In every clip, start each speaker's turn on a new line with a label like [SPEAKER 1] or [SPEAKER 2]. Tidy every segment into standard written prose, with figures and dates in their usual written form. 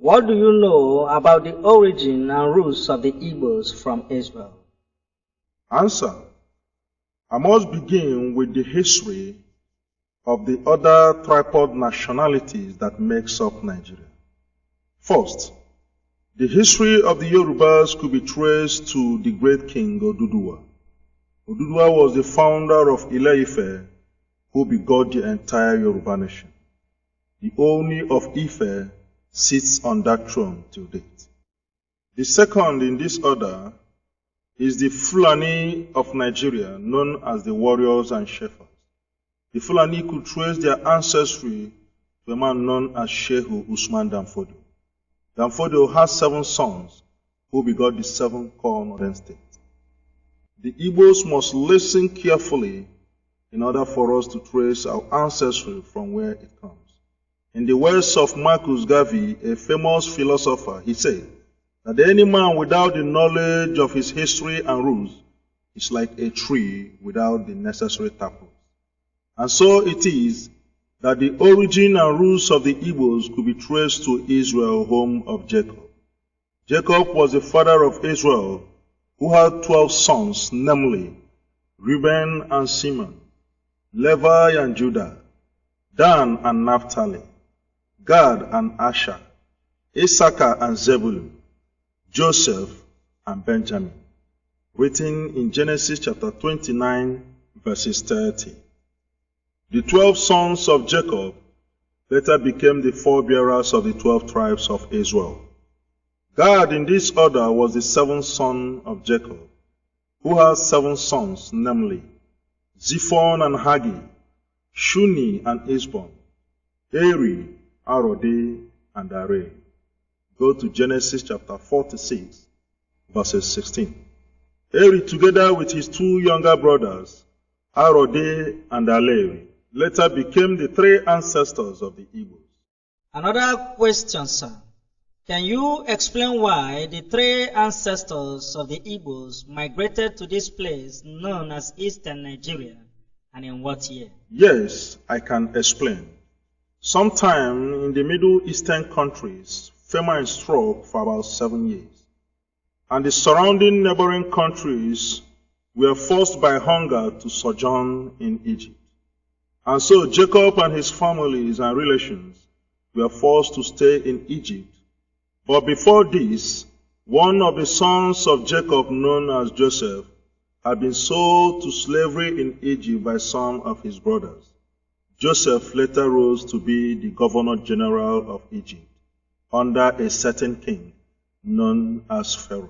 [SPEAKER 1] What do you know about the origin and roots of the Igbos from Israel?
[SPEAKER 2] Answer. I must begin with the history of the other tripod nationalities that makes up Nigeria. First, the history of the Yorubas could be traced to the great king Oduduwa. Oduduwa was the founder of Ile-Ife, who begot the entire Yoruba nation. The Oni of Ife sits on that throne till date. The second in this order is the Fulani of Nigeria, known as the warriors and shepherds. The Fulani could trace their ancestry to a man known as Shehu Usman Danfodio. Danfodio has 7 sons who begot the 7 core northern states. The Igbos must listen carefully in order for us to trace our ancestry from where it comes. In the words of Marcus Garvey, a famous philosopher, he said that any man without the knowledge of his history and roots is like a tree without the necessary taproot. And so it is that the origin and roots of the Igbos could be traced to Israel, home of Jacob. Jacob was the father of Israel, who had 12 sons, namely Reuben and Simeon, Levi and Judah, Dan and Naphtali, Gad and Asher, Issachar and Zebulun, Joseph and Benjamin, written in Genesis chapter 29, verses 30. The 12 sons of Jacob later became the forebearers of the 12 tribes of Israel. Gad in this order was the 7th son of Jacob, who has 7 sons, namely Ziphon and Hagi, Shuni and Isbon, Eri, Arodi, and Areh. Go to Genesis chapter 46, verses 16. Eri, together with his 2 younger brothers, Arodi and Aleri, later became the 3 ancestors of the Igbos.
[SPEAKER 1] Another question, sir. Can you explain why the 3 ancestors of the Igbos migrated to this place known as Eastern Nigeria, and in what year?
[SPEAKER 2] Yes, I can explain. Sometime in the Middle Eastern countries, famine struck for about 7 years, and the surrounding neighboring countries were forced by hunger to sojourn in Egypt. And so Jacob and his families and relations were forced to stay in Egypt. But before this, one of the sons of Jacob, known as Joseph, had been sold to slavery in Egypt by some of his brothers. Joseph later rose to be the governor general of Egypt under a certain king known as Pharaoh.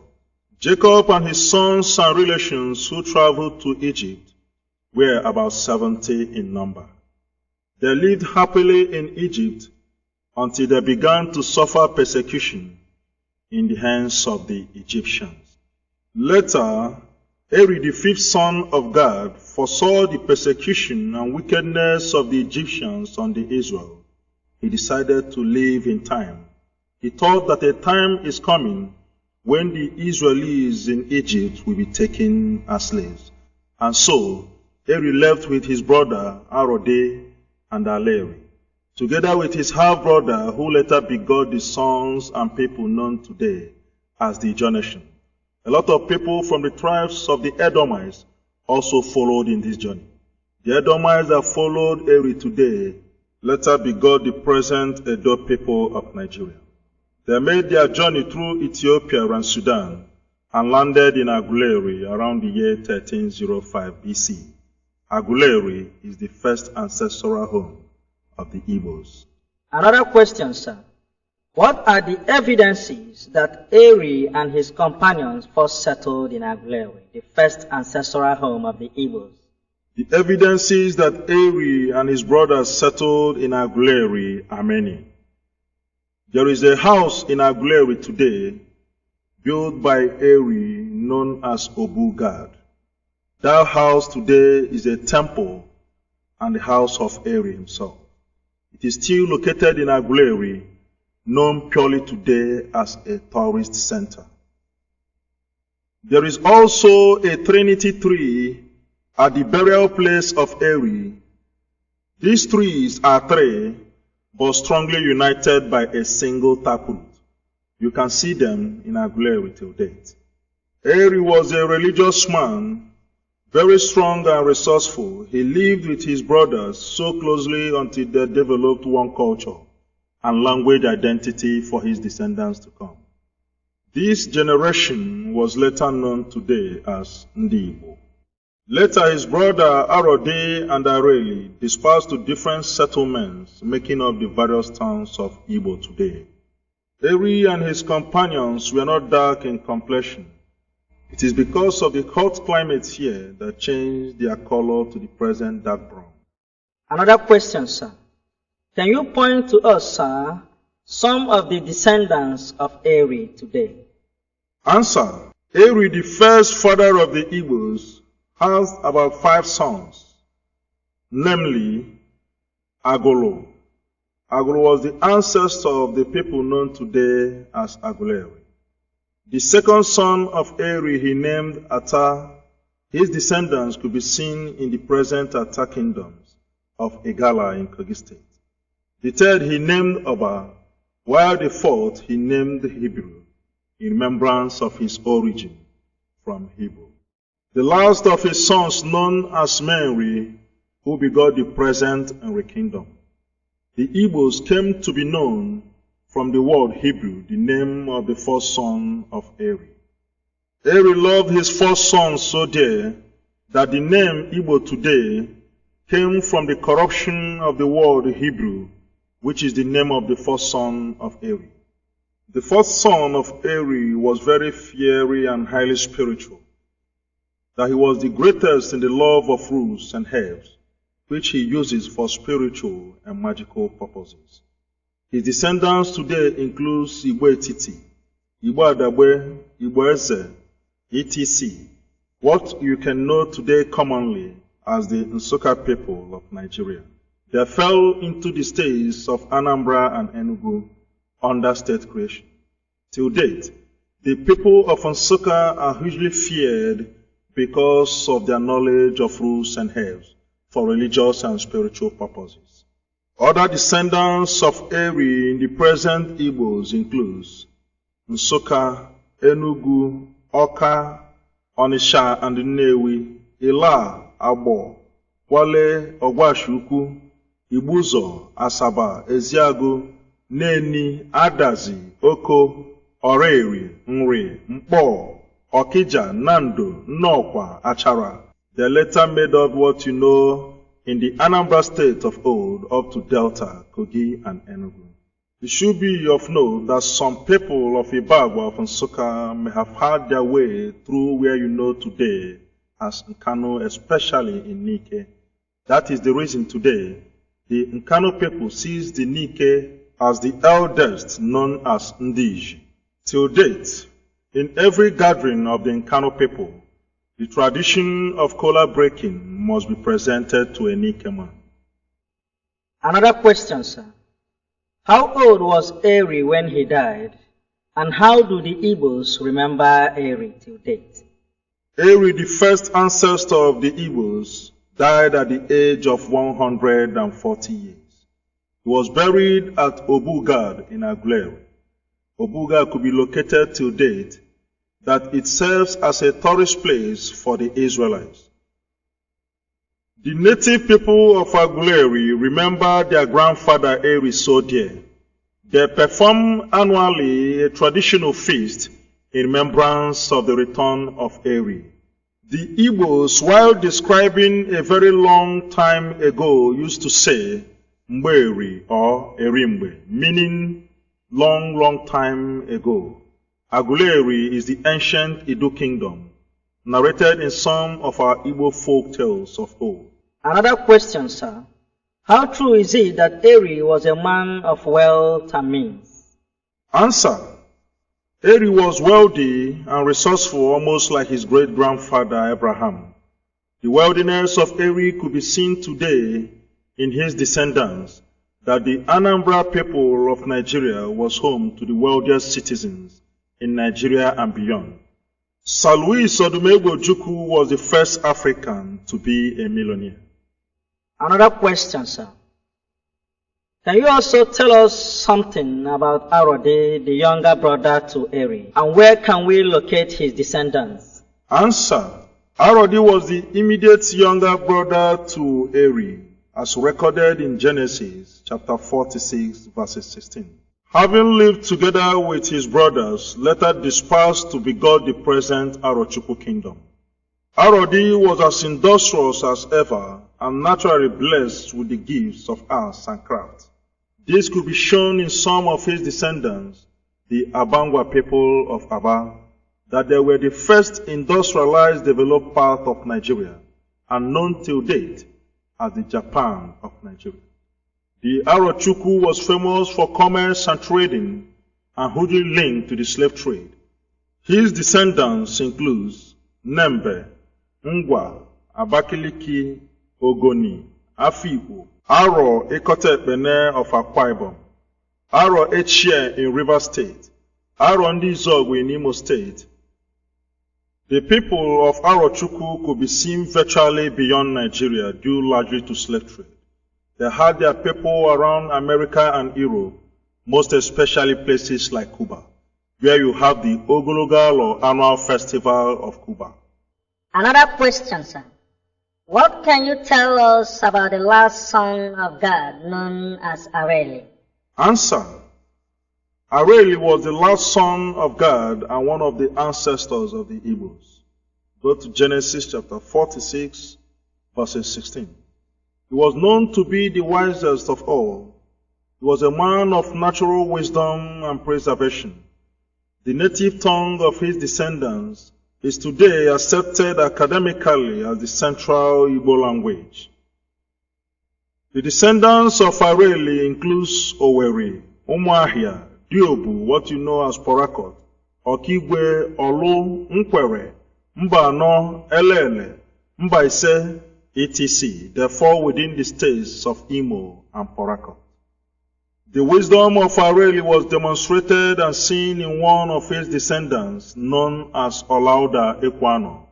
[SPEAKER 2] Jacob and his sons and relations who traveled to Egypt were about 70 in number. They lived happily in Egypt until they began to suffer persecution in the hands of the Egyptians. Later, Eri, the 5th son of Gad, foresaw the persecution and wickedness of the Egyptians on the Israel. He decided to live in time. He thought that a time is coming when the Israelis in Egypt will be taken as slaves. And so, Eri left with his brother Arode and Aleri, together with his half-brother who later begot the sons and people known today as the Ijaw nation. A lot of people from the tribes of the Edomites also followed in this journey. The Edomites that followed Eri today later begot the present Edo people of Nigeria. They made their journey through Ethiopia and Sudan and landed in Aguleri around the year 1305 BC. Aguleri is the first ancestral home of the Igbos.
[SPEAKER 1] Another question, sir. What are the evidences that Eri and his companions first settled in Aguleri, the first ancestral home of the Igbos?
[SPEAKER 2] The evidences that Eri and his brothers settled in Aguleri are many. There is a house in Aguleri today built by Eri known as Obugad. That house today is a temple and the house of Eri himself. It is still located in Aguleri, known purely today as a tourist center. There is also a Trinity tree at the burial place of Eri. These trees are 3, but strongly united by a single taproot. You can see them in Aguleri till date. Eri was a religious man, very strong and resourceful. He lived with his brothers so closely until they developed one culture and language identity for his descendants to come. This generation was later known today as Ndi Igbo. Later, his brother Arode and Areli dispersed to different settlements, making up the various towns of Igbo today. Eri and his companions were not dark in complexion. It is because of the hot climate here that changed their color to the present dark brown.
[SPEAKER 1] Another question, sir. Can you point to us, sir, some of the descendants of Eri today?
[SPEAKER 2] Answer. Eri, the first father of the Igbos, has about 5 sons, namely Agolo. Agolo was the ancestor of the people known today as Aguleri. The second son of Eri he named Ata. His descendants could be seen in the present Ata kingdoms of Igala in Kogi State. The third he named Oba, while the fourth he named Hebrew, in remembrance of his origin from Hebrew. The last of his sons, known as Menri, who begot the present Nri kingdom. The Igbos came to be known from the word Hebrew, the name of the first son of Eri. Eri loved his first son so dear that the name Igbo today came from the corruption of the word Hebrew, which is the name of the first son of Eri. The first son of Eri was very fiery and highly spiritual, that he was the greatest in the love of roots and herbs, which he uses for spiritual and magical purposes. His descendants today include Igbo Etiti, Igbo Adagbe, Igbo Eze, etc., what you can know today commonly as the Nsukka people of Nigeria. They fell into the states of Anambra and Enugu under state creation. Till date, the people of Nsukka are hugely feared because of their knowledge of roots and herbs for religious and spiritual purposes. Other descendants of Eri in the present Igbos include Nsukka, Enugu, Oka, Onisha and Nnewi, Ila, Abo, Wale, Ogwashuku, Ibuzo, Asaba, Eziago, Neni, Adazi, Oko, Oreri, Nri, Mpo, Okija, Nando, Nnokwa, Achara. They later made up what you know in the Anambra state of old up to Delta, Kogi, and Enugu. It should be of note that some people of Ibagwa of Nsukka may have had their way through where you know today as Nkano, especially in Nike. That is the reason today the Nkano people sees the Nike as the eldest, known as Ndiji. Till date, in every gathering of the Nkano people, the tradition of kola breaking must be presented to a Nike man.
[SPEAKER 1] Another question, sir. How old was Eri when he died? And how do the Igbos remember Eri till date?
[SPEAKER 2] Eri, the first ancestor of the Igbos, died at the age of 140 years. He was buried at Obugad in Aguleri. Obugad could be located till date, that it serves as a tourist place for the Israelites. The native people of Aguleri remember their grandfather Eri so dear. They perform annually a traditional feast in remembrance of the return of Eri. The Igbos, while describing a very long time ago, used to say Mberi or Erimbe, meaning long time ago. Aguleri is the ancient Edo kingdom, narrated in some of our Igbo folk tales of old.
[SPEAKER 1] Another question, sir. How true is it that Eri was a man of wealth and means?
[SPEAKER 2] Answer. Eri was wealthy and resourceful, almost like his great-grandfather Abraham. The wealthiness of Eri could be seen today in his descendants, that the Anambra people of Nigeria was home to the wealthiest citizens in Nigeria and beyond. Sir Louis Odumegwu Ojukwu was the first African to be a millionaire.
[SPEAKER 1] Another question, sir. Can you also tell us something about Arode, the younger brother to Eri, and where can we locate his descendants?
[SPEAKER 2] Answer. Arodi was the immediate younger brother to Eri, as recorded in Genesis chapter 46, verses 16. Having lived together with his brothers, later dispersed to begot the present Arochukwu kingdom. Arodi was as industrious as ever and naturally blessed with the gifts of arts and craft. This could be shown in some of his descendants, the Abangwa people of Aba, that they were the first industrialized developed part of Nigeria and known till date as the Japan of Nigeria. The Arochukwu was famous for commerce and trading and hugely linked to the slave trade. His descendants include Nembe, Ngwa, Abakiliki, Ogoni, Afikpo, Aro Ekotekpene of Akwa Ibom, Aro Echie in River State, Aro Ndizogwe in Imo State. The people of Arochukwu could be seen virtually beyond Nigeria due largely to slave trade. They had their people around America and Europe, most especially places like Cuba, where you have the Ogologal or annual festival of Cuba.
[SPEAKER 3] Another question, sir. What can you tell us about the last son of God known as Areli?
[SPEAKER 2] Answer. Areli was the last son of God and one of the ancestors of the Igbos. Go to Genesis chapter 46, verses 16. He was known to be the wisest of all. He was a man of natural wisdom and preservation. The native tongue of his descendants is today accepted academically as the central Igbo language. The descendants of Areli includes Oweri, Umuahia, Diobu, what you know as Porakot, Okigwe, Olu, Nkwere, Mbano, Elele, Mbaise, etc. Therefore within the states of Imo and Porakot. The wisdom of Areli was demonstrated and seen in one of his descendants known as Olauda Ekwano,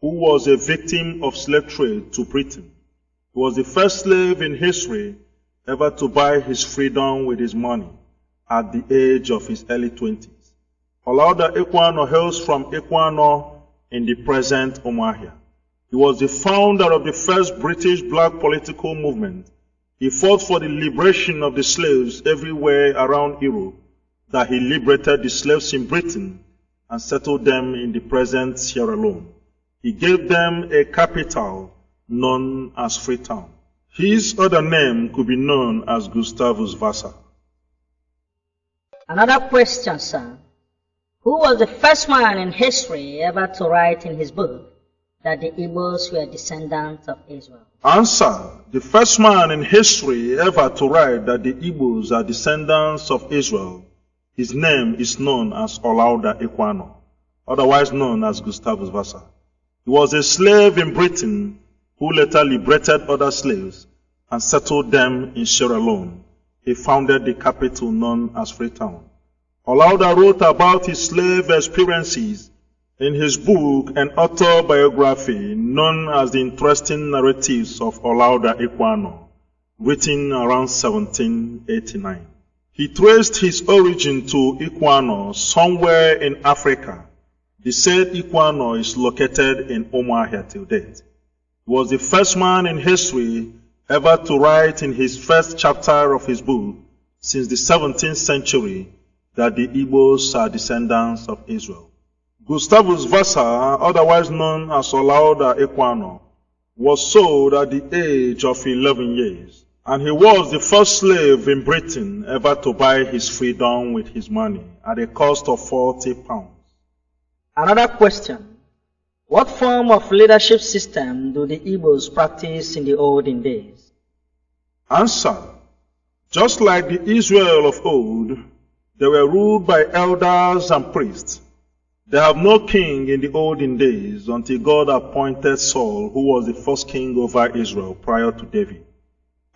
[SPEAKER 2] who was a victim of slave trade to Britain. He was the first slave in history ever to buy his freedom with his money at the age of his early 20s. Olauda Ekwano hails from Ekwano in the present Umuahia. He was the founder of the first British black political movement. He fought for the liberation of the slaves everywhere around Europe, that he liberated the slaves in Britain and settled them in the present Sierra Leone. He gave them a capital known as Freetown. His other name could be known as Gustavus Vassa.
[SPEAKER 3] Another question, sir. Who was the first man in history ever to write in his book that the Igbos were descendants of Israel?
[SPEAKER 2] Answer. The first man in history ever to write that the Igbos are descendants of Israel, his name is known as Olauda Ekwano, otherwise known as Gustavus Vassa. He was a slave in Britain who later liberated other slaves and settled them in Sierra Leone. He founded the capital known as Freetown. Olauda wrote about his slave experiences in his book and autobiography known as The Interesting Narratives of Olauda Ekwano, written around 1789. He traced his origin to Ekwano somewhere in Africa. The said Ekwano is located in Umuahia till date. He was the first man in history ever to write in his first chapter of his book since the 17th century that the Igbos are descendants of Israel. Gustavus Vassa, otherwise known as Olauda Ekwano, was sold at the age of 11 years, and he was the first slave in Britain ever to buy his freedom with his money at a cost of 40 pounds.
[SPEAKER 1] Another question. What form of leadership system do the Igbos practice in the olden days?
[SPEAKER 2] Answer. Just like the Israel of old, they were ruled by elders and priests. They have no king in the olden days until God appointed Saul, who was the first king over Israel prior to David.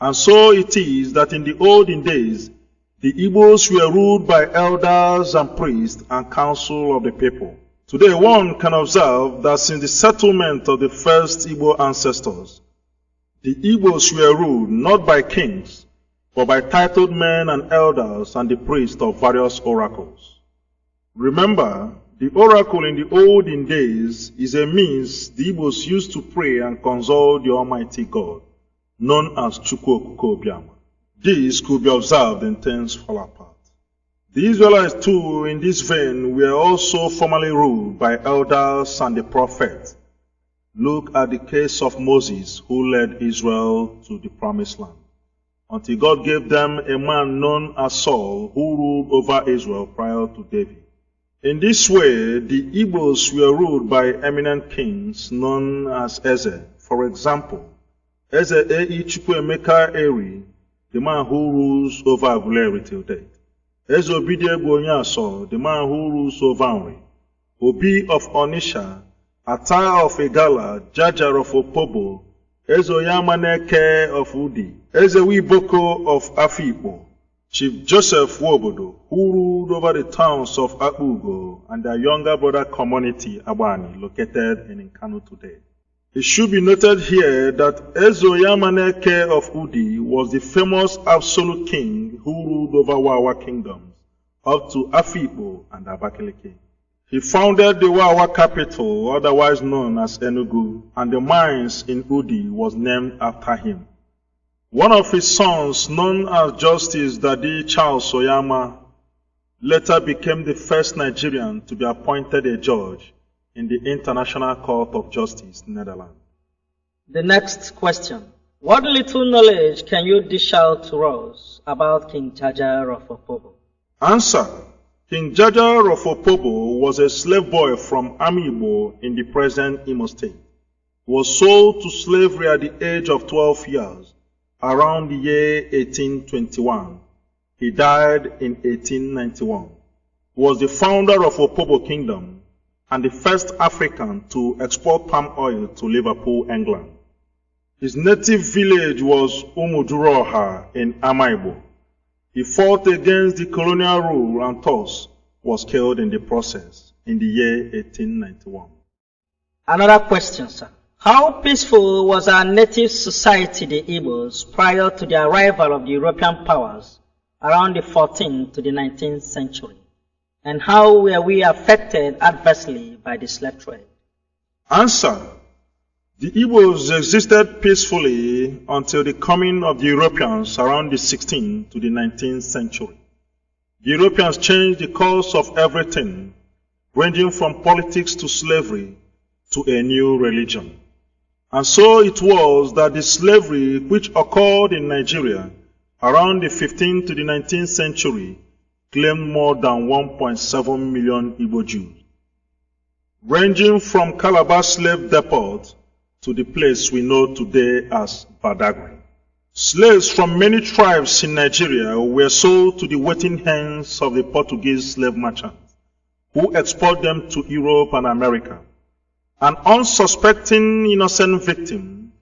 [SPEAKER 2] And so it is that in the olden days, the Igbos were ruled by elders and priests and council of the people. Today one can observe that since the settlement of the first Igbo ancestors, the Igbos were ruled not by kings, but by titled men and elders and the priests of various oracles. Remember, the oracle in the olden days is a means the Igbos used to pray and consult the Almighty God, known as Chukwu Okuko Obiama. This could be observed in things fall apart. The Israelites too, in this vein, were also formerly ruled by elders and the prophets. Look at the case of Moses, who led Israel to the promised land, until God gave them a man known as Saul, who ruled over Israel prior to David. In this way, the Igbos were ruled by eminent kings known as Eze. For example, Eze E. Chukwuemeka Eri, the man who rules over Aguleri till date. Eze Obidiegwu Onyaso, the man who rules over Nri. Obi of Onisha, Ata of Igala, Jajar of Opobo, Eze Oyamaneke of Udi, Eze Wiboko of Afikpo, Chief Joseph Wobodo, who ruled over the towns of Akbugo and their younger brother community, Abani, located in Nkanu today. It should be noted here that Eze Oyamaneke of Udi was the famous absolute king who ruled over Wawa kingdoms up to Afikpo and Abakaliki. He founded the Wawa capital, otherwise known as Enugu, and the mines in Udi was named after him. One of his sons, known as Justice Dadi Charles Oyama, later became the first Nigerian to be appointed a judge in the International Court of Justice, Netherlands.
[SPEAKER 1] The next question. What little knowledge can you dish out to us about King Jaja of Opobo?
[SPEAKER 2] Answer. King Jaja of Opobo was a slave boy from Amibo in the present Imo State. He was sold to slavery at the age of 12 years, around the year 1821. He died in 1891. He was the founder of Opobo Kingdom and the first African to export palm oil to Liverpool, England. His native village was Umuduroha in Amaibo. He fought against the colonial rule and thus was killed in the process in the year 1891.
[SPEAKER 1] Another question, sir. How peaceful was our native society, the Igbos, prior to the arrival of the European powers around the 14th to the 19th century? And how were we affected adversely by the slave trade?
[SPEAKER 2] Answer. The Igbos existed peacefully until the coming of the Europeans around the 16th to the 19th century. The Europeans changed the course of everything, ranging from politics to slavery to a new religion. And so it was that the slavery which occurred in Nigeria around the 15th to the 19th century claimed more than 1.7 million Igbo Jews, ranging from Calabar slave depot to the place we know today as Badagry. Slaves from many tribes in Nigeria were sold to the waiting hands of the Portuguese slave merchants, who export them to Europe and America. An unsuspecting innocent victim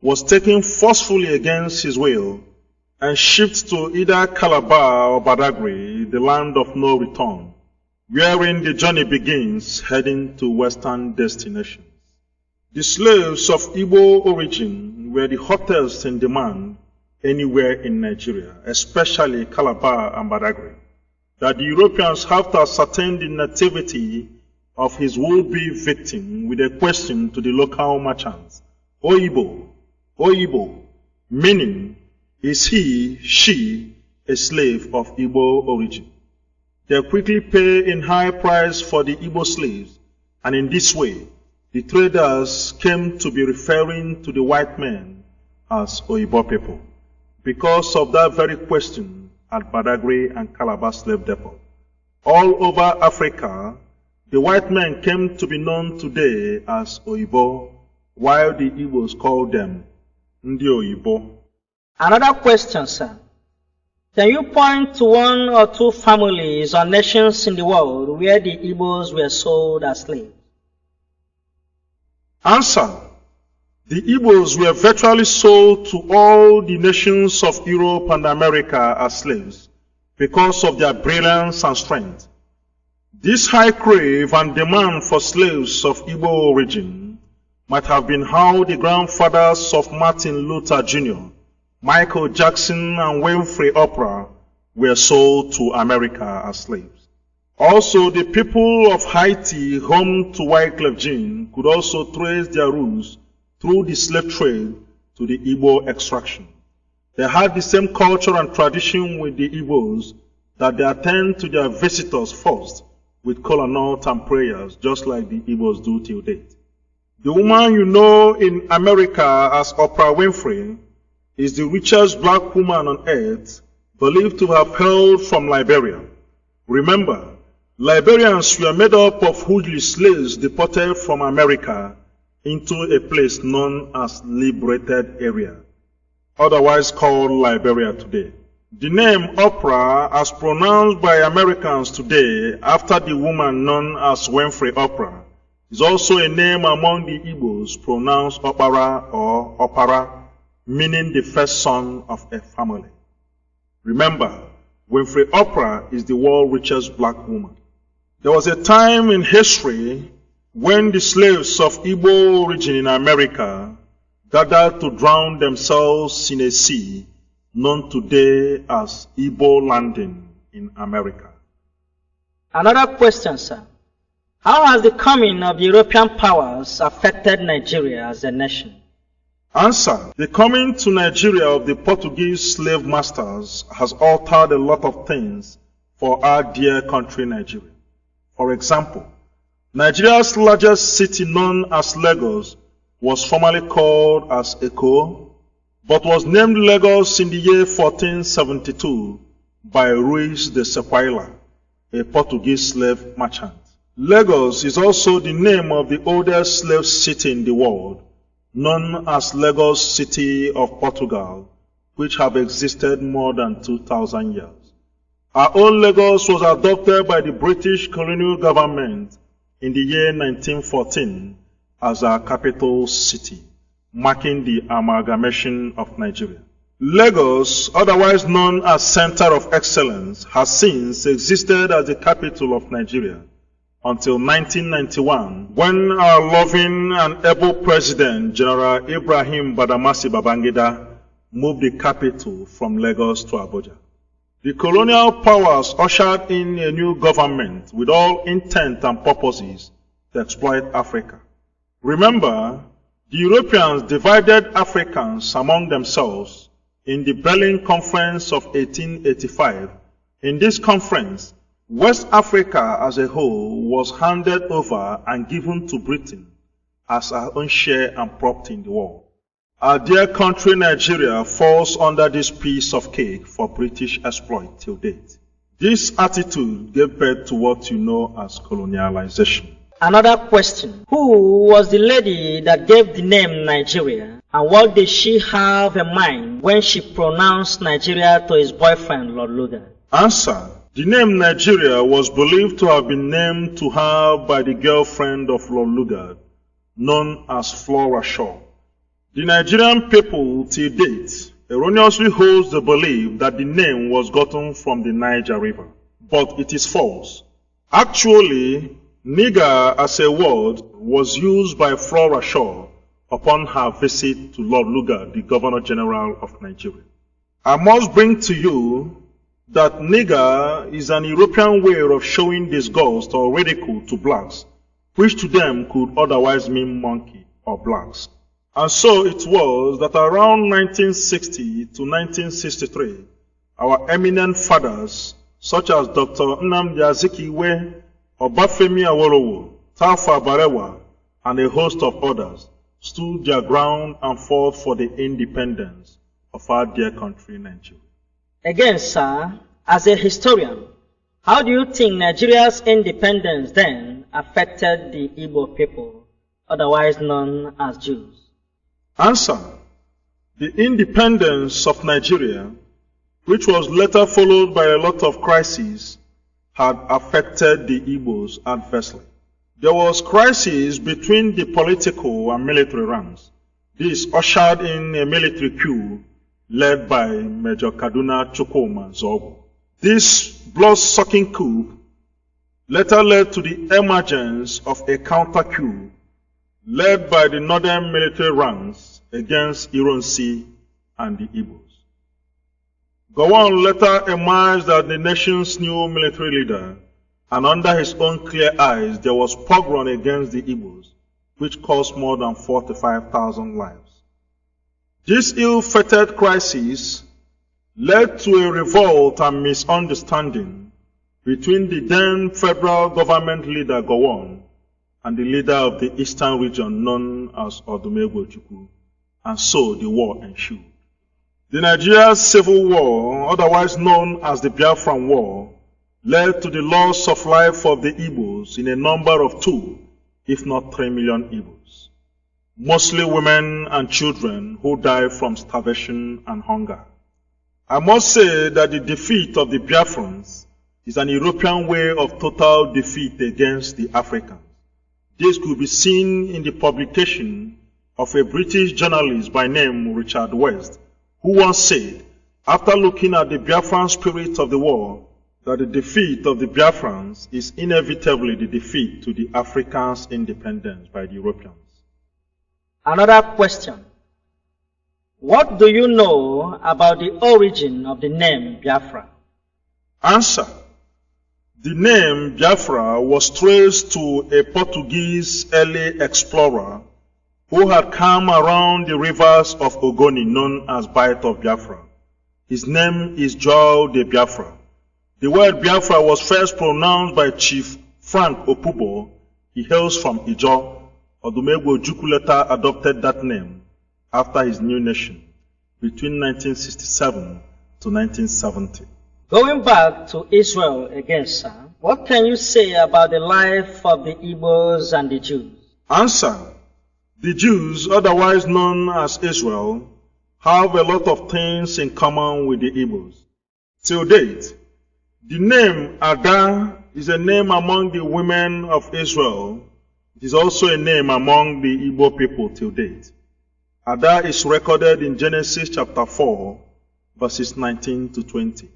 [SPEAKER 2] was taken forcefully against his will and shipped to either Calabar or Badagry, the land of no return, wherein the journey begins heading to western destinations. The slaves of Igbo origin were the hottest in demand anywhere in Nigeria, especially Calabar and Badagry, that the Europeans have to ascertain the nativity of his would-be victim with a question to the local merchants, Oyibo, Oyibo, meaning, is he, she, a slave of Igbo origin? They quickly pay in high price for the Igbo slaves, and in this way, the traders came to be referring to the white men as Oyibo people, because of that very question at Badagry and Calabar slave depot. All over Africa, the white men came to be known today as Oyibo, while the Igbos called them Ndi Oyibo.
[SPEAKER 1] Another question, sir. Can you point to one or two families or nations in the world where the Igbos were sold as slaves?
[SPEAKER 2] Answer. The Igbos were virtually sold to all the nations of Europe and America as slaves because of their brilliance and strength. This high crave and demand for slaves of Igbo origin might have been how the grandfathers of Martin Luther Jr., Michael Jackson and Winfrey Oprah were sold to America as slaves. Also, the people of Haiti, home to Wyclef Jean, could also trace their roots through the slave trade to the Igbo extraction. They had the same culture and tradition with the Igbos that they attend to their visitors first with kola nut and prayers, just like the Igbos do till date. The woman you know in America as Oprah Winfrey is the richest black woman on earth, believed to have hailed from Liberia. Remember, Liberians were made up of hugely slaves deported from America into a place known as Liberated Area, otherwise called Liberia today. The name Oprah, as pronounced by Americans today after the woman known as Winfrey Oprah, is also a name among the Igbos pronounced Opara or Opara, meaning the first son of a family. Remember, Winfrey Oprah is the world's richest black woman. There was a time in history when the slaves of Igbo origin in America gathered to drown themselves in a sea known today as Igbo Landing in America.
[SPEAKER 1] Another question, sir. How has the coming of European powers affected Nigeria as a nation?
[SPEAKER 2] Answer. The coming to Nigeria of the Portuguese slave masters has altered a lot of things for our dear country Nigeria. For example, Nigeria's largest city known as Lagos was formerly called as Eko, but was named Lagos in the year 1472 by Ruiz de Sequeira, a Portuguese slave merchant. Lagos is also the name of the oldest slave city in the world, known as Lagos City of Portugal, which have existed more than 2,000 years. Our own Lagos was adopted by the British colonial government in the year 1914 as our capital city, marking the amalgamation of Nigeria. Lagos, otherwise known as Center of Excellence, has since existed as the capital of Nigeria until 1991, when our loving and able President, General Ibrahim Badamasi Babangida, moved the capital from Lagos to Abuja. The colonial powers ushered in a new government with all intent and purposes to exploit Africa. Remember, the Europeans divided Africans among themselves in the Berlin Conference of 1885. In this conference, West Africa as a whole was handed over and given to Britain as our own share and property in the world. Our dear country Nigeria falls under this piece of cake for British exploit till date. This attitude gave birth to what you know as colonialization.
[SPEAKER 1] Another question. Who was the lady that gave the name Nigeria, and what did she have in mind when she pronounced Nigeria to his boyfriend, Lord Lugard?
[SPEAKER 2] Answer. The name Nigeria was believed to have been named to her by the girlfriend of Lord Lugard, known as Flora Shaw. The Nigerian people till date erroneously holds the belief that the name was gotten from the Niger River, but it is false. Actually, nigger as a word was used by Flora Shaw upon her visit to Lord Lugard, the Governor General of Nigeria. I must bring to you that nigger is an European way of showing disgust or ridicule to blacks, which to them could otherwise mean monkey or blacks. And so it was that around 1960 to 1963, our eminent fathers, such as Dr. Nnamdi Azikiwe, Obafemi Awolowo, Tafa Balewa, and a host of others, stood their ground and fought for the independence of our dear country, Nigeria.
[SPEAKER 1] Again, sir, as a historian, how do you think Nigeria's independence then affected the Igbo people, otherwise known as Jews?
[SPEAKER 2] Answer. The independence of Nigeria, which was later followed by a lot of crises, had affected the Igbos adversely. There was crisis between the political and military ranks. This ushered in a military coup led by Major Kaduna Chukwuma Zobo. This blood-sucking coup later led to the emergence of a counter-coup led by the northern military ranks against Ironsi and the Igbos. Gowon later emerged as the nation's new military leader, and under his own clear eyes there was pogrom against the Igbos, which cost more than 45,000 lives. This ill-fated crisis led to a revolt and misunderstanding between the then federal government leader Gowon and the leader of the eastern region known as Odumegwu, and so the war ensued. The Nigerian Civil War, otherwise known as the Biafran War, led to the loss of life of the Igbos in a number of 2, if not 3 million Igbos, mostly women and children who died from starvation and hunger. I must say that the defeat of the Biafrans is an European way of total defeat against the Africans. This could be seen in the publication of a British journalist by name Richard West, who once said, after looking at the Biafran spirit of the war, that the defeat of the Biafrans is inevitably the defeat to the Africans' independence by the Europeans.
[SPEAKER 1] Another question. What do you know about the origin of the name Biafra?
[SPEAKER 2] Answer. The name Biafra was traced to a Portuguese early explorer who had come around the rivers of Ogoni known as Bight of Biafra. His name is Joao de Biafra. The word Biafra was first pronounced by Chief Frank Opubo. He hails from Ijo. Odumegwu Ojukwu later adopted that name after his new nation between 1967 to 1970.
[SPEAKER 1] Going back to Israel again, sir, what can you say about the life of the Igbos and the Jews?
[SPEAKER 2] Answer. The Jews, otherwise known as Israel, have a lot of things in common with the Igbos. Till date, the name Ada is a name among the women of Israel. It is also a name among the Igbo people till date. Ada is recorded in Genesis chapter 4, verses 19 to 20.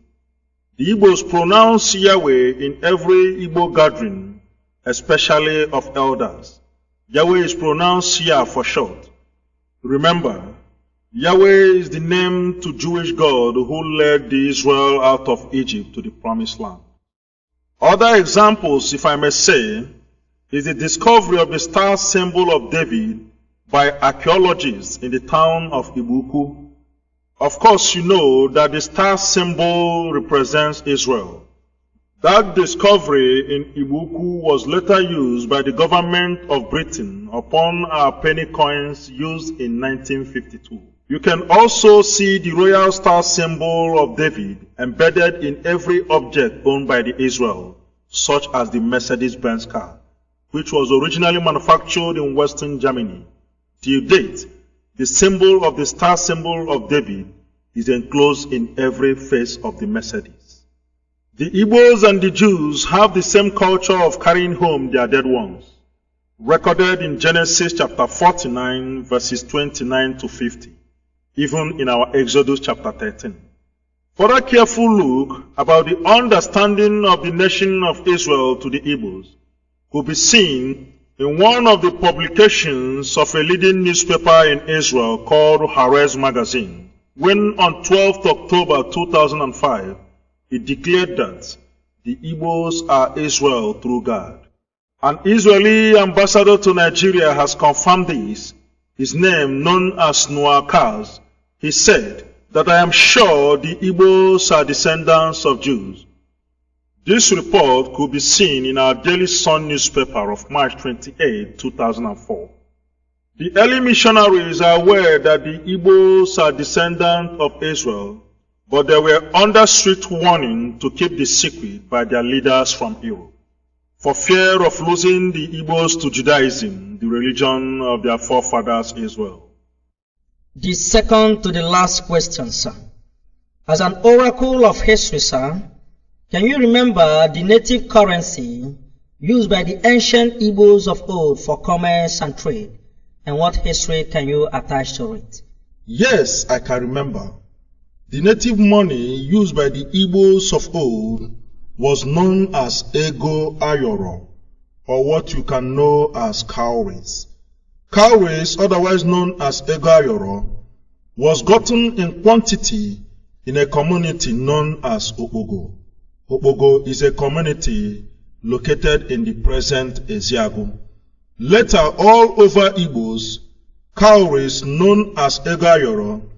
[SPEAKER 2] The Igbos pronounce Yahweh in every Igbo gathering, especially of elders. Yahweh is pronounced Yah for short. Remember, Yahweh is the name to Jewish God who led the Israel out of Egypt to the promised land. Other examples, if I may say, is the discovery of the star symbol of David by archaeologists in the town of Ibuku. Of course, you know that the star symbol represents Israel. That discovery in Ibuku was later used by the government of Britain upon our penny coins used in 1952. You can also see the royal star symbol of David embedded in every object owned by the Israel, such as the Mercedes-Benz car, which was originally manufactured in Western Germany. Till date, the symbol of the star symbol of David is enclosed in every face of the Mercedes. The Igbos and the Jews have the same culture of carrying home their dead ones, recorded in Genesis chapter 49, verses 29 to 50, even in our Exodus chapter 13. For a careful look about the understanding of the nation of Israel to the Igbos could be seen in one of the publications of a leading newspaper in Israel called Haaretz Magazine, when on 12th October 2005, it declared that the Igbos are Israel through God. An Israeli ambassador to Nigeria has confirmed this. His name, known as Noah Kaz, he said that I am sure the Igbos are descendants of Jews. This report could be seen in our Daily Sun newspaper of March 28, 2004. The early missionaries are aware that the Igbos are descendants of Israel, but they were under strict warning to keep the secret by their leaders from Europe, for fear of losing the Igbos to Judaism, the religion of their forefathers Israel.
[SPEAKER 1] The second to the last question, sir. As an oracle of history, sir, can you remember the native currency used by the ancient Igbos of old for commerce and trade, and what history can you attach to it?
[SPEAKER 2] Yes, I can remember. The native money used by the Igbos of old was known as Ego Ayoro, or what you can know as cowries. Cowries, otherwise known as Ego Ayoro, was gotten in quantity in a community known as Okpogo. Okpogo is a community located in the present Eziagu. Later, all over Igbos, cowries known as Egayoro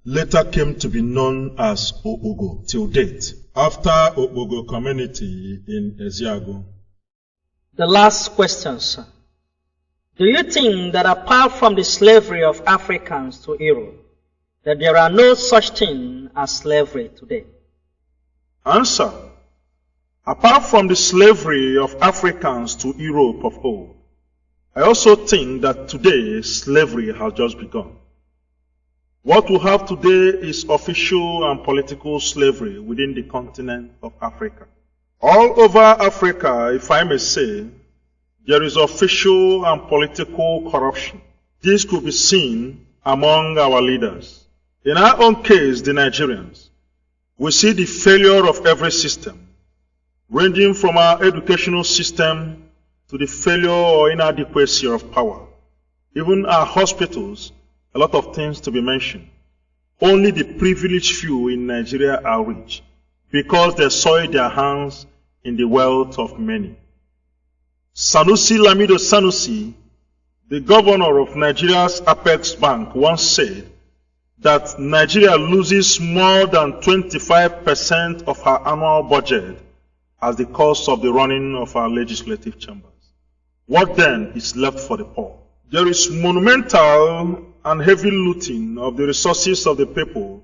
[SPEAKER 2] later came to be known as Okpogo till date, after Okpogo community in Eziagu.
[SPEAKER 1] The last question, sir. Do you think that apart from the slavery of Africans to Europe, that there are no such thing as slavery today?
[SPEAKER 2] Answer. Apart from the slavery of Africans to Europe of old, I also think that today slavery has just begun. What we have today is official and political slavery within the continent of Africa. All over Africa, if I may say, there is official and political corruption. This could be seen among our leaders. In our own case, the Nigerians, we see the failure of every system, ranging from our educational system to the failure or inadequacy of power. Even our hospitals, a lot of things to be mentioned. Only the privileged few in Nigeria are rich because they soiled their hands in the wealth of many. Sanusi Lamido Sanusi, the governor of Nigeria's Apex Bank, once said that Nigeria loses more than 25% of her annual budget as the cost of the running of our legislative chambers. What then is left for the poor? There is monumental and heavy looting of the resources of the people,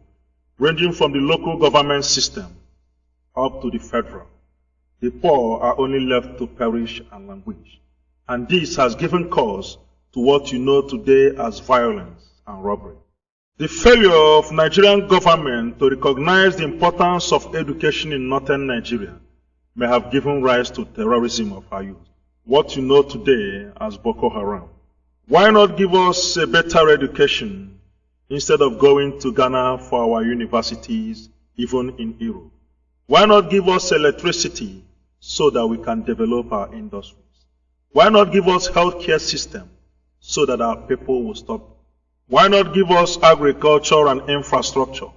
[SPEAKER 2] ranging from the local government system up to the federal. The poor are only left to perish and languish. And this has given cause to what you know today as violence and robbery. The failure of Nigerian government to recognize the importance of education in northern Nigeria may have given rise to terrorism of our youth, what you know today as Boko Haram. Why not give us a better education instead of going to Ghana for our universities, even in Europe? Why not give us electricity so that we can develop our industries? Why not give us healthcare system so that our people will stop? Why not give us agriculture and infrastructure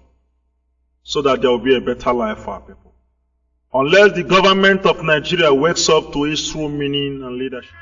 [SPEAKER 2] so that there will be a better life for our people? Unless the government of Nigeria wakes up to its true meaning and leadership.